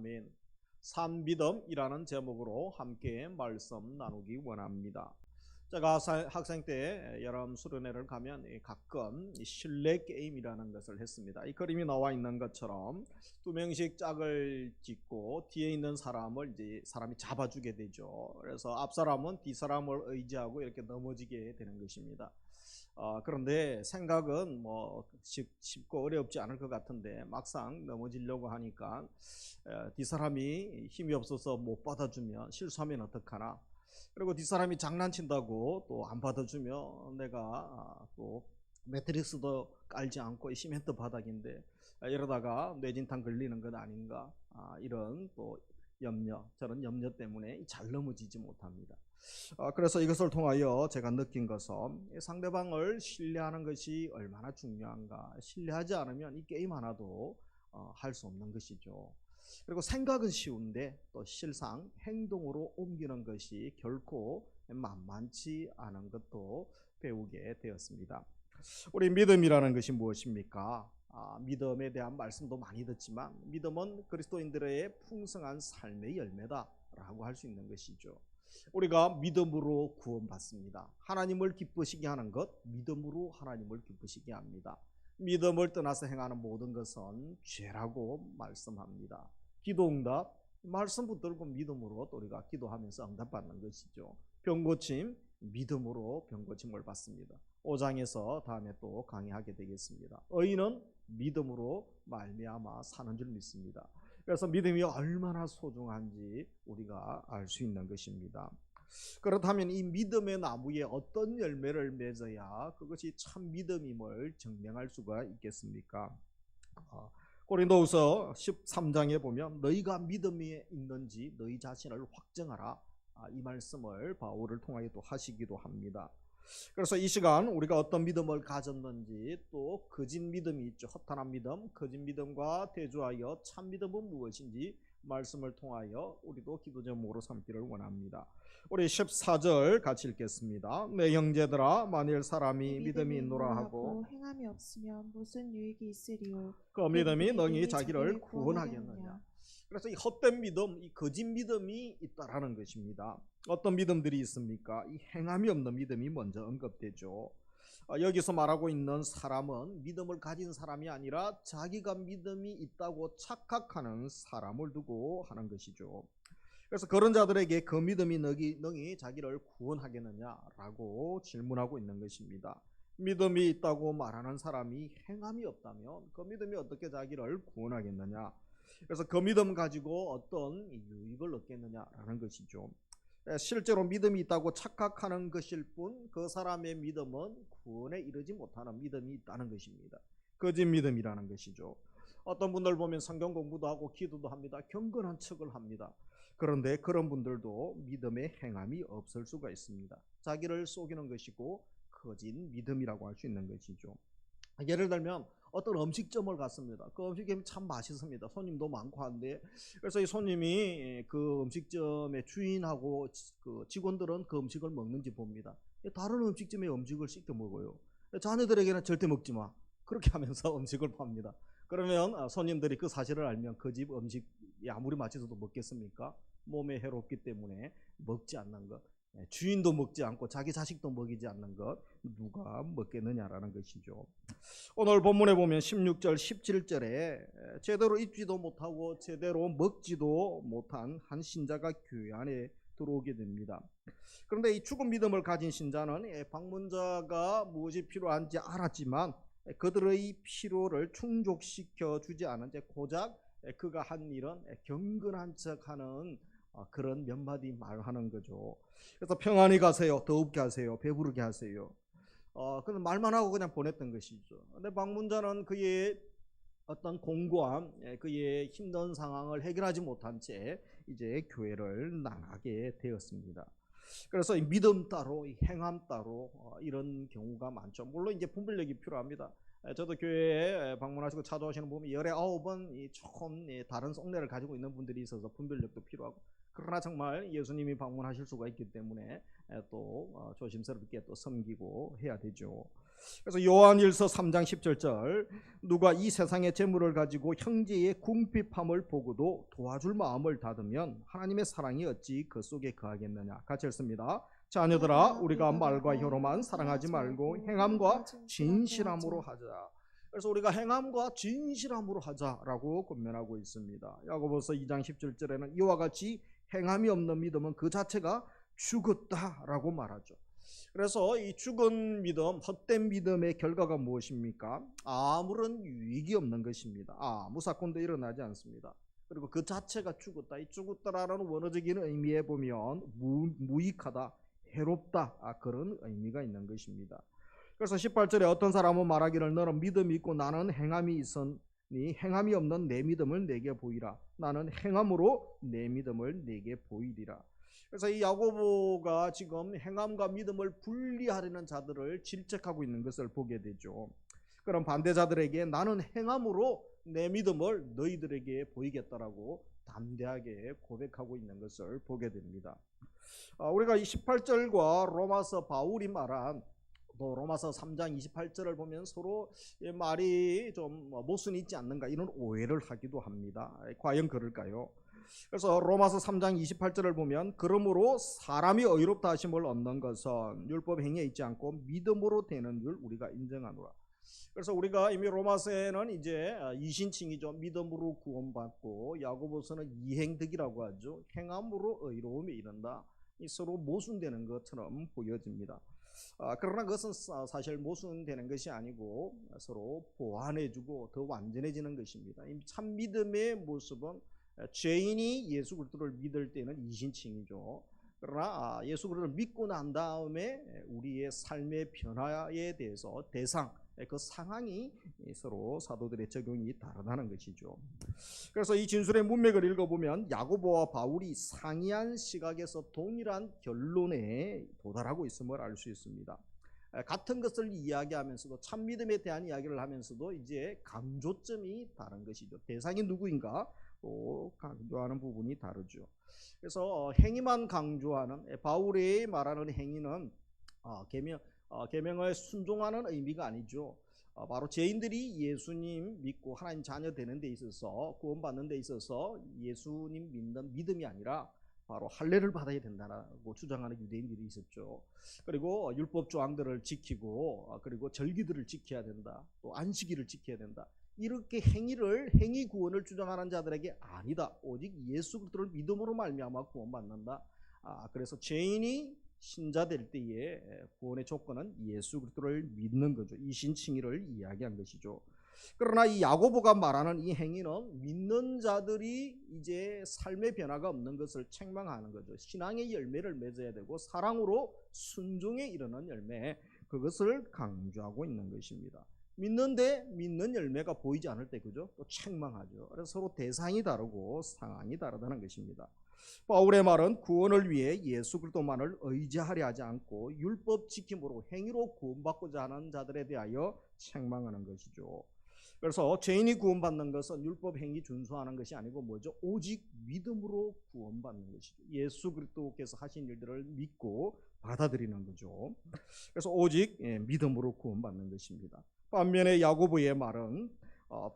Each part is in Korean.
아멘. 산믿음이라는 제목으로 함께 말씀 나누기 원합니다. 제가 학생 때 여름 수련회를 가면 가끔 실내 게임이라는 것을 했습니다. 이 그림이 나와 있는 것처럼 두 명씩 짝을 짓고 뒤에 있는 사람을 이제 사람이 잡아주게 되죠. 그래서 앞 사람은 뒤 사람을 의지하고 이렇게 넘어지게 되는 것입니다. 그런데 생각은 뭐 쉽고 어렵지 않을 것 같은데 막상 넘어지려고 하니까 뒷사람이 힘이 없어서 못 받아주면 실수하면 어떡하나, 그리고 뒷사람이 장난친다고 또 안 받아주면 내가 또 매트리스도 깔지 않고 시멘트 바닥인데 이러다가 뇌진탕 걸리는 것 아닌가, 이런 또 염려, 저런 염려 때문에 잘 넘어지지 못합니다. 그래서 이것을 통하여 제가 느낀 것은 상대방을 신뢰하는 것이 얼마나 중요한가. 신뢰하지 않으면 이 게임 하나도 할 수 없는 것이죠. 그리고 생각은 쉬운데 또 실상 행동으로 옮기는 것이 결코 만만치 않은 것도 배우게 되었습니다. 우리 믿음이라는 것이 무엇입니까? 믿음에 대한 말씀도 많이 듣지만 믿음은 그리스도인들의 풍성한 삶의 열매다라고 할 수 있는 것이죠. 우리가 믿음으로 구원받습니다. 하나님을 기쁘시게 하는 것, 믿음으로 하나님을 기쁘시게 합니다. 믿음을 떠나서 행하는 모든 것은 죄라고 말씀합니다. 기도응답, 말씀 붙들고 믿음으로 또 우리가 기도하면서 응답받는 것이죠. 병고침, 믿음으로 병고침을 받습니다. 5장에서 다음에 또 강의하게 되겠습니다. 의인은 믿음으로 말미암아 사는 줄 믿습니다. 그래서 믿음이 얼마나 소중한지 우리가 알 수 있는 것입니다. 그렇다면 이 믿음의 나무에 어떤 열매를 맺어야 그것이 참 믿음임을 증명할 수가 있겠습니까? 고린도후서 13장에 보면 너희가 믿음이 있는지 너희 자신을 확증하라, 이 말씀을 바울을 통하여 또 하시기도 합니다. 그래서 이 시간 우리가 어떤 믿음을 가졌는지, 또 거짓 믿음이 있죠. 허탄한 믿음, 거짓 믿음과 대조하여 참 믿음은 무엇인지 말씀을 통하여 우리도 기도 제목으로 삼기를 원합니다. 우리 14절 같이 읽겠습니다. 내 형제들아, 만일 사람이 믿음이 있노라 하고 행함이 없으면 무슨 유익이 있으리요? 그 믿음이 능히 자기를 구원하겠느냐. 그래서 이 헛된 믿음, 이 거짓 믿음이 있다라는 것입니다. 어떤 믿음들이 있습니까? 이 행함이 없는 믿음이 먼저 언급되죠. 여기서 말하고 있는 사람은 믿음을 가진 사람이 아니라 자기가 믿음이 있다고 착각하는 사람을 두고 하는 것이죠. 그래서 그런 자들에게 그 믿음이 능히 자기를 구원하겠느냐라고 질문하고 있는 것입니다. 믿음이 있다고 말하는 사람이 행함이 없다면 그 믿음이 어떻게 자기를 구원하겠느냐. 그래서 그 믿음 가지고 어떤 유익을 얻겠느냐라는 것이죠. 실제로 믿음이 있다고 착각하는 것일 뿐 그 사람의 믿음은 구원에 이르지 못하는 믿음이 있다는 것입니다. 거짓 믿음이라는 것이죠. 어떤 분들 보면 성경 공부도 하고 기도도 합니다. 경건한 척을 합니다. 그런데 그런 분들도 믿음의 행함이 없을 수가 있습니다. 자기를 속이는 것이고 거짓 믿음이라고 할 수 있는 것이죠. 예를 들면 어떤 음식점을 갔습니다. 그 음식점이 참 맛있습니다. 손님도 많고 한데, 그래서 이 손님이 그 음식점의 주인하고 그 직원들은 그 음식을 먹는지 봅니다. 다른 음식점의 음식을 시켜 먹어요. 자녀들에게는 절대 먹지 마, 그렇게 하면서 음식을 팝니다. 그러면 손님들이 그 사실을 알면 그 집 음식이 아무리 맛있어도 먹겠습니까? 몸에 해롭기 때문에 먹지 않는 것. 주인도 먹지 않고 자기 자식도 먹이지 않는 것, 누가 먹겠느냐라는 것이죠. 오늘 본문에 보면 16절 17절에 제대로 입지도 못하고 제대로 먹지도 못한 한 신자가 교회 안에 들어오게 됩니다. 그런데 이 죽은 믿음을 가진 신자는 방문자가 무엇이 필요한지 알았지만 그들의 필요를 충족시켜 주지 않은 채 고작 그가 한 일은 경건한 척하는 그런 몇 마디 말하는 거죠. 그래서 평안히 가세요, 더웁게 하세요, 배부르게 하세요. 그런 말만 하고 그냥 보냈던 것이죠. 근데 방문자는 그의 어떤 공고함, 그의 힘든 상황을 해결하지 못한 채 이제 교회를 나가게 되었습니다. 그래서 믿음 따로 행함 따로 이런 경우가 많죠. 물론 이제 분별력이 필요합니다. 저도 교회에 방문하시고 찾아오시는 분이 19번 조금 다른 속내를 가지고 있는 분들이 있어서 분별력도 필요하고, 그러나 정말 예수님이 방문하실 수가 있기 때문에 또 조심스럽게 또 섬기고 해야 되죠. 그래서 요한일서 3장 17절, 누가 이 세상의 재물을 가지고 형제의 궁핍함을 보고도 도와줄 마음을 닫으면 하나님의 사랑이 어찌 그 속에 거하겠느냐. 같이 읽습니다. 자녀들아, 우리가 말과 혀로만 사랑하지 말고 행함과 진실함으로 하자. 그래서 우리가 행함과 진실함으로 하자라고 권면하고 있습니다. 야고보서 2장 17절에는 이와 같이 행함이 없는 믿음은 그 자체가 죽었다라고 말하죠. 그래서 이 죽은 믿음, 헛된 믿음의 결과가 무엇입니까? 아무런 유익이 없는 것입니다. 아무 사건도 일어나지 않습니다. 그리고 그 자체가 죽었다. 이 죽었다라는 원어적인 의미에 보면 무익하다, 해롭다, 그런 의미가 있는 것입니다. 그래서 18절에 어떤 사람은 말하기를 너는 믿음이 있고 나는 행함이 있으니 행함이 없는 내 믿음을 내게 보이라. 나는 행함으로 내 믿음을 내게 보이리라. 그래서 이 야고보가 지금 행함과 믿음을 분리하려는 자들을 질책하고 있는 것을 보게 되죠. 그런 반대자들에게 나는 행함으로 내 믿음을 너희들에게 보이겠다라고 담대하게 고백하고 있는 것을 보게 됩니다. 우리가 이 18절과 로마서 바울이 말한 또 로마서 3장 28절을 보면 서로 말이 좀 모순이 있지 않는가 이런 오해를 하기도 합니다. 과연 그럴까요? 그래서 로마서 3장 28절을 보면 그러므로 사람이 의롭다 하심을 얻는 것은 율법 행위에 있지 않고 믿음으로 되는 줄 우리가 인정하노라. 그래서 우리가 이미 로마서에는 이제 이신칭이죠. 믿음으로 구원받고, 야고보서는 이행덕이라고 하죠. 행함으로 의로움에 이른다. 이 서로 모순되는 것처럼 보여집니다. 그러나 그것은 사실 모순되는 것이 아니고 서로 보완해주고 더 완전해지는 것입니다. 참 믿음의 모습은 죄인이 예수 그리스도를 믿을 때는 이신칭이죠. 그러나 예수 그리스도를 믿고 난 다음에 우리의 삶의 변화에 대해서 대상, 그 상황이 서로 사도들의 적용이 다르다는 것이죠. 그래서 이 진술의 문맥을 읽어보면 야고보와 바울이 상이한 시각에서 동일한 결론에 도달하고 있음을 알 수 있습니다. 같은 것을 이야기하면서도 참 믿음에 대한 이야기를 하면서도 이제 강조점이 다른 것이죠. 대상이 누구인가 또 강조하는 부분이 다르죠. 그래서 행위만 강조하는 바울이 말하는 행위는 계명을 순종하는 의미가 아니죠. 바로 죄인들이 예수님 믿고 하나님 자녀 되는 데 있어서 구원받는 데 있어서 예수님 믿는 믿음이 아니라 바로 할례를 받아야 된다고 주장하는 유대인들이 있었죠. 그리고 율법 조항들을 지키고 그리고 절기들을 지켜야 된다. 또 안식일을 지켜야 된다. 이렇게 행위 구원을 주장하는 자들에게 아니다. 오직 예수 그리스도를 믿음으로 말미암아 구원받는다. 그래서 죄인이 신자 될 때에 구원의 조건은 예수 그리스도를 믿는 거죠. 이신칭의를 이야기한 것이죠. 그러나 이 야고보가 말하는 이 행위는 믿는 자들이 이제 삶의 변화가 없는 것을 책망하는 거죠. 신앙의 열매를 맺어야 되고 사랑으로 순종에 이르는 열매, 그것을 강조하고 있는 것입니다. 믿는데 믿는 열매가 보이지 않을 때 그죠? 또 책망하죠. 그래서 서로 대상이 다르고 상황이 다르다는 것입니다. 바울의 말은 구원을 위해 예수 그리스도만을 의지하려 하지 않고 율법 지킴으로 행위로 구원받고자 하는 자들에 대하여 책망하는 것이죠. 그래서 죄인이 구원받는 것은 율법 행위 준수하는 것이 아니고 뭐죠? 오직 믿음으로 구원받는 것이죠. 예수 그리스도께서 하신 일들을 믿고 받아들이는 거죠. 그래서 오직 믿음으로 구원받는 것입니다. 반면에 야고보의 말은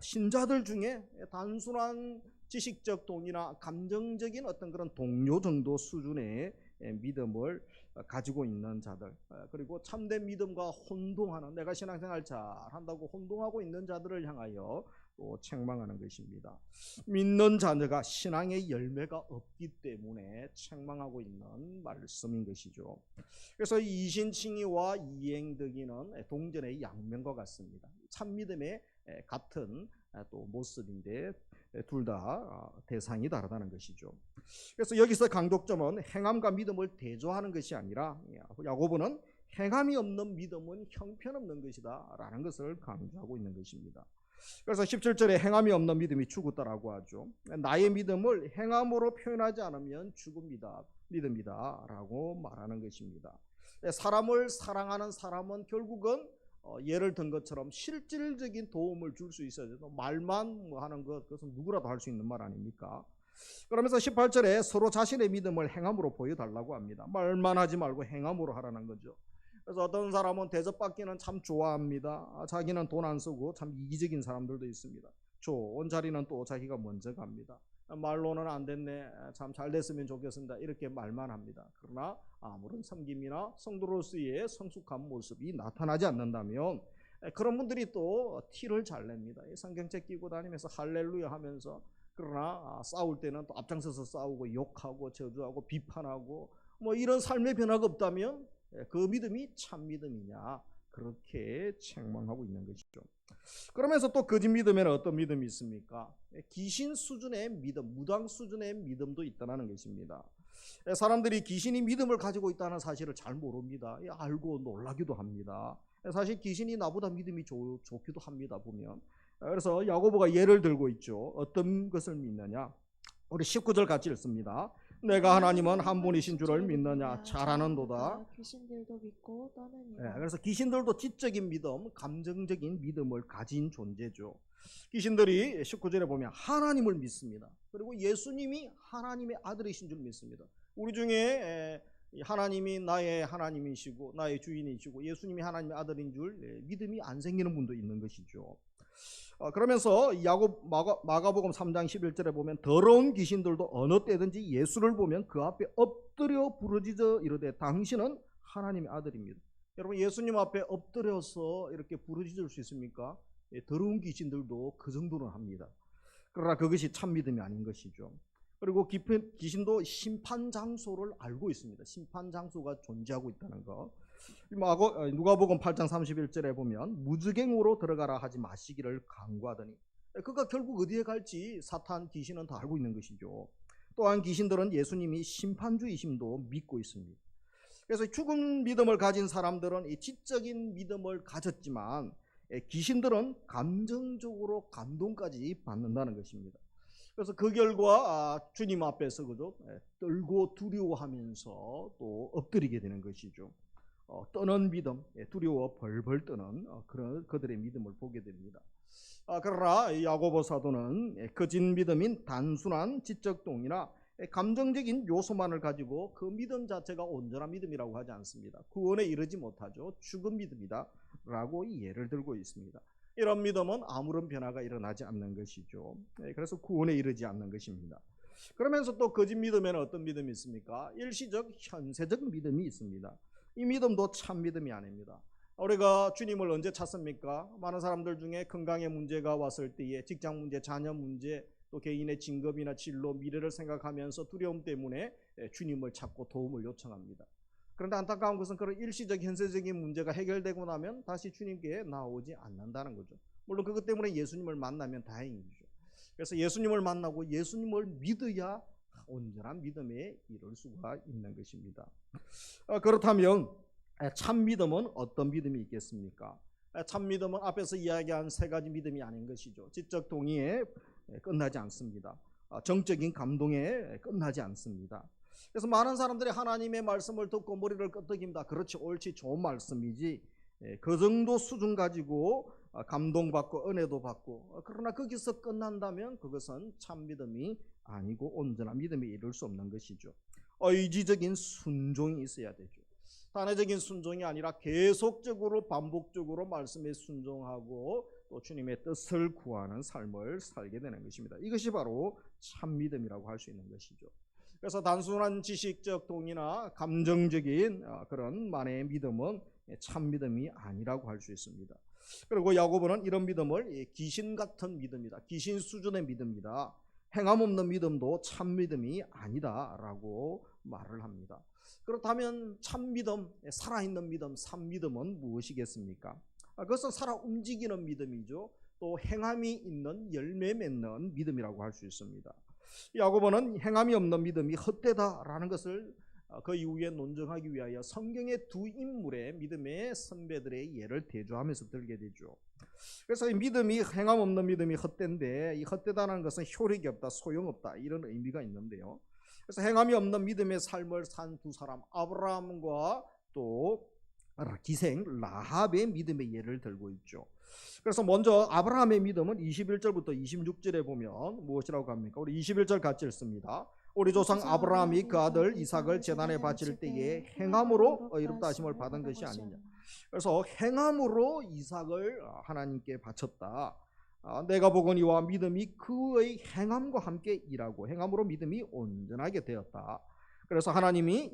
신자들 중에 단순한 지식적 동의나 감정적인 어떤 그런 동료 정도 수준의 믿음을 가지고 있는 자들, 그리고 참된 믿음과 혼동하는, 내가 신앙생활 잘한다고 혼동하고 있는 자들을 향하여 또 책망하는 것입니다. 믿는 자녀가 신앙의 열매가 없기 때문에 책망하고 있는 말씀인 것이죠. 그래서 이신칭의와 이행덕이는 동전의 양면과 같습니다. 참 믿음의 같은 또 모습인데 둘 다 대상이 다르다는 것이죠. 그래서 여기서 강독점은 행함과 믿음을 대조하는 것이 아니라 야고보는 행함이 없는 믿음은 형편없는 것이다 라는 것을 강조하고 있는 것입니다. 그래서 17절에 행함이 없는 믿음이 죽었다라고 하죠. 나의 믿음을 행함으로 표현하지 않으면 죽음이다, 믿음이다 라고 말하는 것입니다. 사람을 사랑하는 사람은 결국은 예를 든 것처럼 실질적인 도움을 줄 수 있어야 돼요. 말만 하는 것, 그것은 누구라도 할 수 있는 말 아닙니까? 그러면서 18절에 서로 자신의 믿음을 행함으로 보여달라고 합니다. 말만 하지 말고 행함으로 하라는 거죠. 그래서 어떤 사람은 대접받기는 참 좋아합니다. 자기는 돈 안 쓰고 참 이기적인 사람들도 있습니다. 좋은 자리는 또 자기가 먼저 갑니다. 말로는 안 됐네, 참 잘 됐으면 좋겠습니다, 이렇게 말만 합니다. 그러나 아무런 섬김이나 성도로서의 성숙한 모습이 나타나지 않는다면 그런 분들이 또 티를 잘 냅니다. 성경책 끼고 다니면서 할렐루야 하면서, 그러나 싸울 때는 또 앞장서서 싸우고 욕하고 저주하고 비판하고 뭐 이런 삶의 변화가 없다면 그 믿음이 참 믿음이냐, 그렇게 책망하고 있는 것이죠. 그러면서 또 거짓 믿음에는 어떤 믿음이 있습니까? 귀신 수준의 믿음, 무당 수준의 믿음도 있다는 것입니다. 사람들이 귀신이 믿음을 가지고 있다는 사실을 잘 모릅니다. 알고 놀라기도 합니다. 사실 귀신이 나보다 믿음이 좋기도 합니다, 보면. 그래서 야고보가 예를 들고 있죠. 어떤 것을 믿느냐? 우리 19절 같이 읽습니다. 내가 하나님은 한 분이신 줄을 믿느냐? 잘 아는도다. 귀신들도 믿고 떠느니라. 그래서 귀신들도 지적인 믿음, 감정적인 믿음을 가진 존재죠. 귀신들이 19절에 보면 하나님을 믿습니다. 그리고 예수님이 하나님의 아들이신 줄 믿습니다. 우리 중에 하나님이 나의 하나님이시고 나의 주인이시고 예수님이 하나님의 아들인 줄 믿음이 안 생기는 분도 있는 것이죠. 그러면서 마가복음 3장 11절에 보면 더러운 귀신들도 어느 때든지 예수를 보면 그 앞에 엎드려 부르짖어 이르되 당신은 하나님의 아들입니다. 여러분, 예수님 앞에 엎드려서 이렇게 부르짖을 수 있습니까? 더러운 귀신들도 그 정도는 합니다. 그러나 그것이 참 믿음이 아닌 것이죠. 그리고 귀신도 심판 장소를 알고 있습니다. 심판 장소가 존재하고 있다는 것. 누가복음 8장 31절에 보면 무주갱으로 들어가라 하지 마시기를 간구하더니, 그가 결국 어디에 갈지 사탄 귀신은 다 알고 있는 것이죠. 또한 귀신들은 예수님이 심판주이심도 믿고 있습니다. 그래서 죽은 믿음을 가진 사람들은 이 지적인 믿음을 가졌지만 귀신들은 감정적으로 감동까지 받는다는 것입니다. 그래서 그 결과 주님 앞에서 그죠, 떨고 두려워하면서 또 엎드리게 되는 것이죠. 떠는 믿음, 두려워 벌벌 떠는 그런 그들의 믿음을 보게 됩니다. 그러나 야고보 사도는 거짓 믿음인 단순한 지적동이나 감정적인 요소만을 가지고 그 믿음 자체가 온전한 믿음이라고 하지 않습니다. 구원에 이르지 못하죠. 죽은 믿음이다 라고 예를 들고 있습니다. 이런 믿음은 아무런 변화가 일어나지 않는 것이죠. 그래서 구원에 이르지 않는 것입니다. 그러면서 또 거짓 믿음에는 어떤 믿음이 있습니까? 일시적, 현세적 믿음이 있습니다. 이 믿음도 참 믿음이 아닙니다. 우리가 주님을 언제 찾습니까? 많은 사람들 중에 건강의 문제가 왔을 때에, 직장 문제, 자녀 문제, 또 개인의 직업이나 진로, 미래를 생각하면서 두려움 때문에 주님을 찾고 도움을 요청합니다. 그런데 안타까운 것은 그런 일시적, 현세적인 문제가 해결되고 나면 다시 주님께 나오지 않는다는 거죠. 물론 그것 때문에 예수님을 만나면 다행이죠. 그래서 예수님을 만나고 예수님을 믿어야 온전한 믿음에 이를 수가 있는 것입니다. 그렇다면 참 믿음은 어떤 믿음이 있겠습니까? 참 믿음은 앞에서 이야기한 세 가지 믿음이 아닌 것이죠. 지적 동의에 끝나지 않습니다. 정적인 감동에 끝나지 않습니다. 그래서 많은 사람들이 하나님의 말씀을 듣고 머리를 끄덕입니다. 그렇지, 옳지, 좋은 말씀이지, 그 정도 수준 가지고 감동받고 은혜도 받고, 그러나 거기서 끝난다면 그것은 참 믿음이 아니고 온전한 믿음에 이를 수 없는 것이죠. 의지적인 순종이 있어야 되죠. 단회적인 순종이 아니라 계속적으로 반복적으로 말씀에 순종하고 또 주님의 뜻을 구하는 삶을 살게 되는 것입니다. 이것이 바로 참 믿음이라고 할 수 있는 것이죠. 그래서 단순한 지식적 동의나 감정적인 그런 만의 믿음은 참 믿음이 아니라고 할 수 있습니다. 그리고 야고보는 이런 믿음을 귀신 같은 믿음이다, 귀신 수준의 믿음이다, 행함 없는 믿음도 참 믿음이 아니다라고 말을 합니다. 그렇다면 참 믿음, 살아있는 믿음, 참 믿음은 무엇이겠습니까? 그것은 살아 움직이는 믿음이죠. 또 행함이 있는, 열매 맺는 믿음이라고 할 수 있습니다. 야고보는 행함이 없는 믿음이 헛되다라는 것을 그 이후에 논증하기 위하여 성경의 두 인물의 믿음의 선배들의 예를 대조하면서 들게 되죠. 그래서 이 믿음이, 행함 없는 믿음이 헛된데, 이 헛되다는 것은 효력이 없다, 소용없다, 이런 의미가 있는데요. 그래서 행함이 없는 믿음의 삶을 산 두 사람, 아브라함과 또 기생 라합의 믿음의 예를 들고 있죠. 그래서 먼저 아브라함의 믿음은 21절부터 26절에 보면 무엇이라고 합니까? 우리 21절 같이 읽습니다. 우리 조상 아브라함이 그 아들 이삭을 제단에 바칠 때에 행함으로 의롭다 하심을 받은 것이 아니냐. 그래서 행함으로 이삭을 하나님께 바쳤다. 내가 보거니와 믿음이 그의 행함과 함께 일하고 행함으로 믿음이 온전하게 되었다. 그래서 하나님이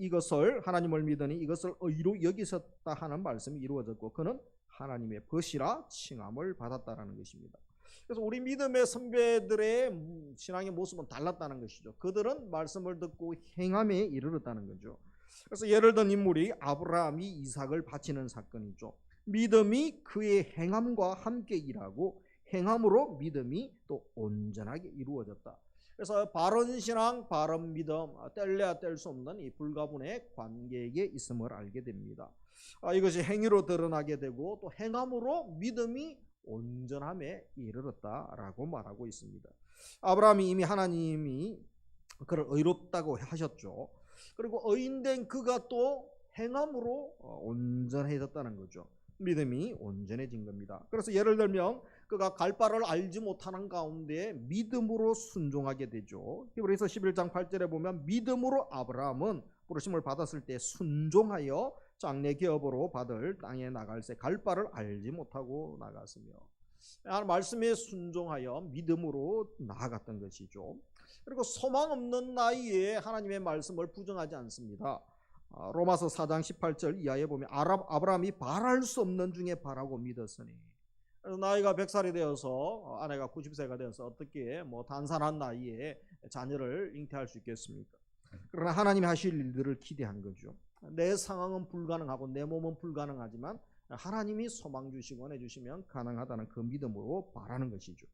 하나님을 믿으니 이것을 의로 여기셨다 하는 말씀이 이루어졌고 그는 하나님의 벗이라 칭함을 받았다라는 것입니다. 그래서 우리 믿음의 선배들의 신앙의 모습은 달랐다는 것이죠. 그들은 말씀을 듣고 행함에 이르렀다는 거죠. 그래서 예를 든 인물이 아브라함이 이삭을 바치는 사건이죠. 믿음이 그의 행함과 함께 일하고 행함으로 믿음이 또 온전하게 이루어졌다. 그래서 바른 신앙, 바른 믿음, 뗄래야 뗄 수 없는 이 불가분의 관계에 있음을 알게 됩니다. 이것이 행위로 드러나게 되고 또 행함으로 믿음이 온전함에 이르렀다라고 말하고 있습니다. 아브라함이 이미 하나님이 그를 의롭다고 하셨죠. 그리고 의인된 그가 또 행함으로 온전해졌다는 거죠. 믿음이 온전해진 겁니다. 그래서 예를 들면 그가 갈 바를 알지 못하는 가운데 믿음으로 순종하게 되죠. 히브리서 11장 8절에 보면 믿음으로 아브라함은 부르심을 받았을 때 순종하여 장래 기업으로 받을 땅에 나갈새 갈 바를 알지 못하고 나갔으며 말씀에 순종하여 믿음으로 나아갔던 것이죠. 그리고 소망 없는 나이에 하나님의 말씀을 부정하지 않습니다. 로마서 4장 18절 이하에 보면 아브라함이 바랄 수 없는 중에 바라고 믿었으니 그래서 나이가 100살이 되어서 아내가 90세가 되어서 어떻게 단산한 나이에 자녀를 잉태할 수 있겠습니까? 그러나 하나님이 하실 일들을 기대한 거죠. 내 상황은 불가능하고 내 몸은 불가능하지만 하나님이 소망 주시고 내주시면 가능하다는 그 믿음으로 바라는 것이죠.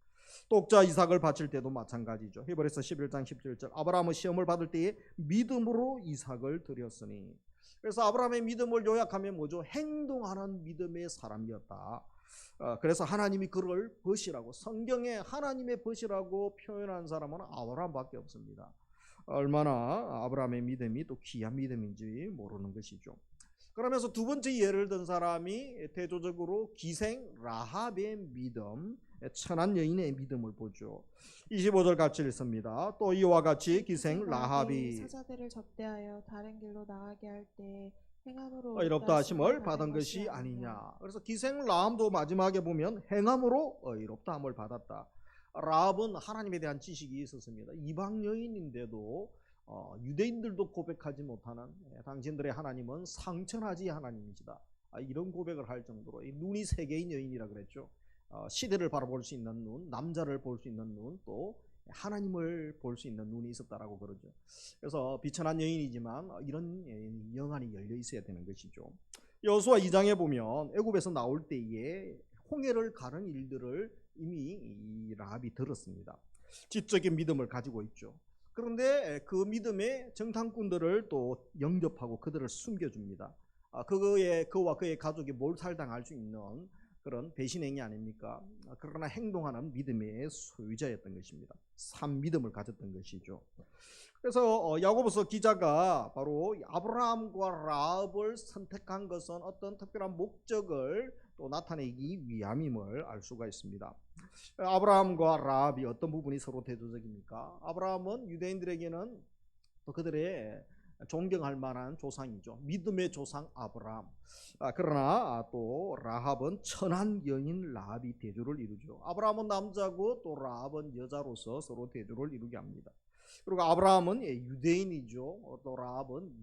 독자 이삭을 바칠 때도 마찬가지죠. 히브리서 11장 17절 아브라함은 시험을 받을 때에 믿음으로 이삭을 드렸으니 그래서 아브라함의 믿음을 요약하면 뭐죠? 행동하는 믿음의 사람이었다. 그래서 하나님이 그를 벗이라고 성경에 하나님의 벗이라고 표현한 사람은 아브라함밖에 없습니다. 얼마나 아브라함의 믿음이 또 귀한 믿음인지 모르는 것이죠. 그러면서 두 번째 예를 든 사람이 대조적으로 기생 라합의 믿음, 천한 여인의 믿음을 보죠. 25절 같이 읽습니다. 또 이와 같이 기생 라합이 사자들을 접대하여 다른 길로 나가게 할 때 행함으로 의롭다 하심을 받은 것이 아니냐. 그래서 기생 라합도 마지막에 보면 행함으로 의롭다 함을 받았다. 라합은 하나님에 대한 지식이 있었습니다. 이방 여인인데도 유대인들도 고백하지 못하는 당신들의 하나님은 상천하지 하나님이시다. 이런 고백을 할 정도로 눈이 세 개인 여인이라 그랬죠. 시대를 바라볼 수 있는 눈, 남자를 볼 수 있는 눈, 또 하나님을 볼 수 있는 눈이 있었다라고 그러죠. 그래서 비천한 여인이지만 이런 영안이 열려 있어야 되는 것이죠. 여호수아 2장에 보면 애굽에서 나올 때에 홍해를 가른 일들을 이미 이 라합이 들었습니다. 지적인 믿음을 가지고 있죠. 그런데 그 믿음의 정탐꾼들을 또 영접하고 그들을 숨겨줍니다. 그와 그의 가족이 몰살당할 수 있는 그런 배신행위 아닙니까? 그러나 행동하는 믿음의 소유자였던 것입니다. 산 믿음을 가졌던 것이죠. 그래서 야고보서 기자가 바로 아브라함과 라합을 선택한 것은 어떤 특별한 목적을 또 나타내기 위함임을 알 수가 있습니다. 아브라함과 라합이 어떤 부분이 서로 대조적입니까? 아브라함은 유대인들에게는 또 그들의 존경할 만한 조상이죠. 믿음의 조상 아브라함. 그러나 또 라합은 천한 여인 라합이 대조를 이루죠. 아브라함은 남자고 또 라합은 여자로서 서로 대조를 이루게 합니다. 그리고 아브라함은 유대인이죠. 또 라합은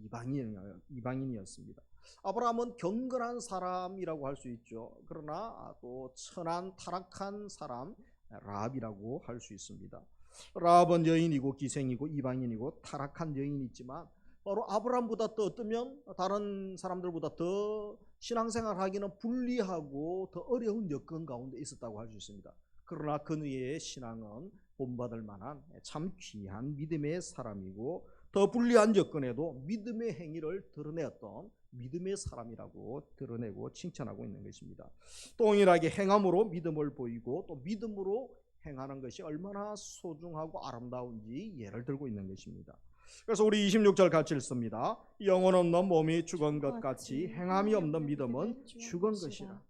이방인이었습니다. 아브라함은 경건한 사람이라고 할 수 있죠. 그러나 또 천한 타락한 사람 라합이라고 할 수 있습니다. 라합은 여인이고 기생이고 이방인이고 타락한 여인이지만 바로 아브라함보다 더 어쩌면 다른 사람들보다 더 신앙생활하기는 불리하고 더 어려운 여건 가운데 있었다고 할 수 있습니다. 그러나 그의 신앙은 본받을 만한 참 귀한 믿음의 사람이고 더 불리한 여건에도 믿음의 행위를 드러내었던 믿음의 사람이라고 드러내고 칭찬하고 있는 것입니다. 동일하게 행함으로 믿음을 보이고 또 믿음으로 행하는 것이 얼마나 소중하고 아름다운지 예를 들고 있는 것입니다. 그래서 우리 26절 같이 읽습니다. 영혼 없는 몸이 죽은 것 같이 행함이 없는 믿음은 죽은 것이라.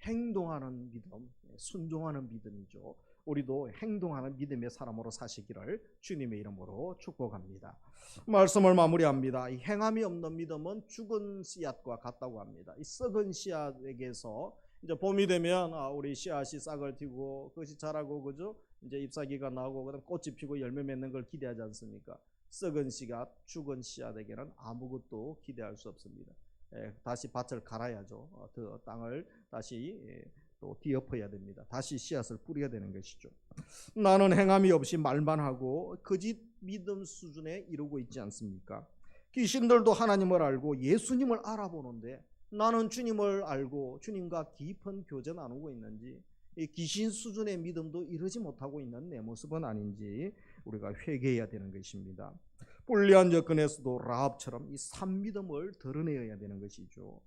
행동하는 믿음, 순종하는 믿음이죠. 우리도 행동하는 믿음의 사람으로 사시기를 주님의 이름으로 축복합니다. 말씀을 마무리합니다. 이 행함이 없는 믿음은 죽은 씨앗과 같다고 합니다. 이 썩은 씨앗에게서 이제 봄이 되면 우리 씨앗이 싹을 틔고 그것이 자라고 그죠? 이제 잎사귀가 나오고 그다음 꽃이 피고 열매 맺는 걸 기대하지 않습니까? 썩은 씨앗, 죽은 씨앗에게는 아무것도 기대할 수 없습니다. 다시 밭을 갈아야죠. 그 땅을 다시 또 뒤엎어야 됩니다. 다시 씨앗을 뿌려야 되는 것이죠. 나는 행함이 없이 말만 하고 거짓 믿음 수준에 이르고 있지 않습니까? 귀신들도 하나님을 알고 예수님을 알아보는데 나는 주님을 알고 주님과 깊은 교제 나누고 있는지 귀신 수준의 믿음도 이르지 못하고 있는 내 모습은 아닌지 우리가 회개해야 되는 것입니다. 불리한 접근에서도 라합처럼 이 산믿음을 드러내야 되는 것이죠.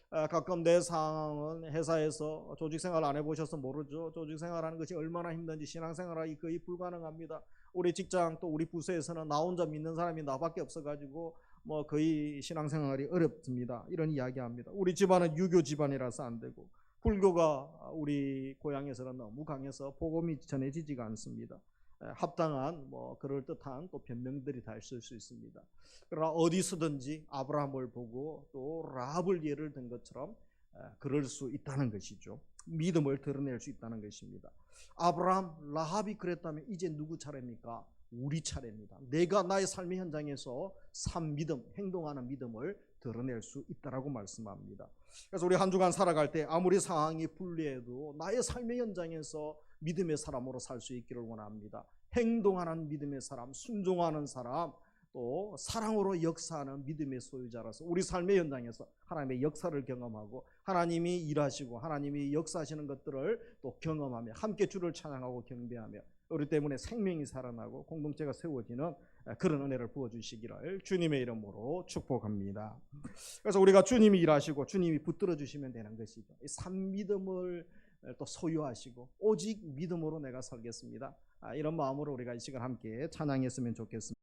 가끔 내 상황은 회사에서 조직생활 안 해보셔서 모르죠. 조직생활하는 것이 얼마나 힘든지 신앙생활이 거의 불가능합니다. 우리 직장 또 우리 부서에서는 나 혼자 믿는 사람이 나밖에 없어가지고 뭐 거의 신앙생활이 어렵습니다. 이런 이야기합니다. 우리 집안은 유교 집안이라서 안 되고 불교가 우리 고향에서는 너무 강해서 복음이 전해지지가 않습니다. 합당한 뭐 그럴 듯한 또 변명들이 다 있을 수 있습니다. 그러나 어디서든지 아브라함을 보고 또 라합을 예를 든 것처럼 그럴 수 있다는 것이죠. 믿음을 드러낼 수 있다는 것입니다. 아브라함, 라합이 그랬다면 이제 누구 차례입니까? 우리 차례입니다. 내가 나의 삶의 현장에서 산 믿음, 행동하는 믿음을 드러낼 수 있다라고 말씀합니다. 그래서 우리 한 주간 살아갈 때 아무리 상황이 불리해도 나의 삶의 현장에서 믿음의 사람으로 살 수 있기를 원합니다. 행동하는 믿음의 사람, 순종하는 사람, 또 사랑으로 역사하는 믿음의 소유자라서 우리 삶의 현장에서 하나님의 역사를 경험하고 하나님이 일하시고 하나님이 역사하시는 것들을 또 경험하며 함께 주를 찬양하고 경배하며 우리 때문에 생명이 살아나고 공동체가 세워지는 그런 은혜를 부어주시기를 주님의 이름으로 축복합니다. 그래서 우리가 주님이 일하시고 주님이 붙들어 주시면 되는 것이죠. 이 산믿음을 또 소유하시고 오직 믿음으로 내가 살겠습니다. 이런 마음으로 우리가 이 시간 함께 찬양했으면 좋겠습니다.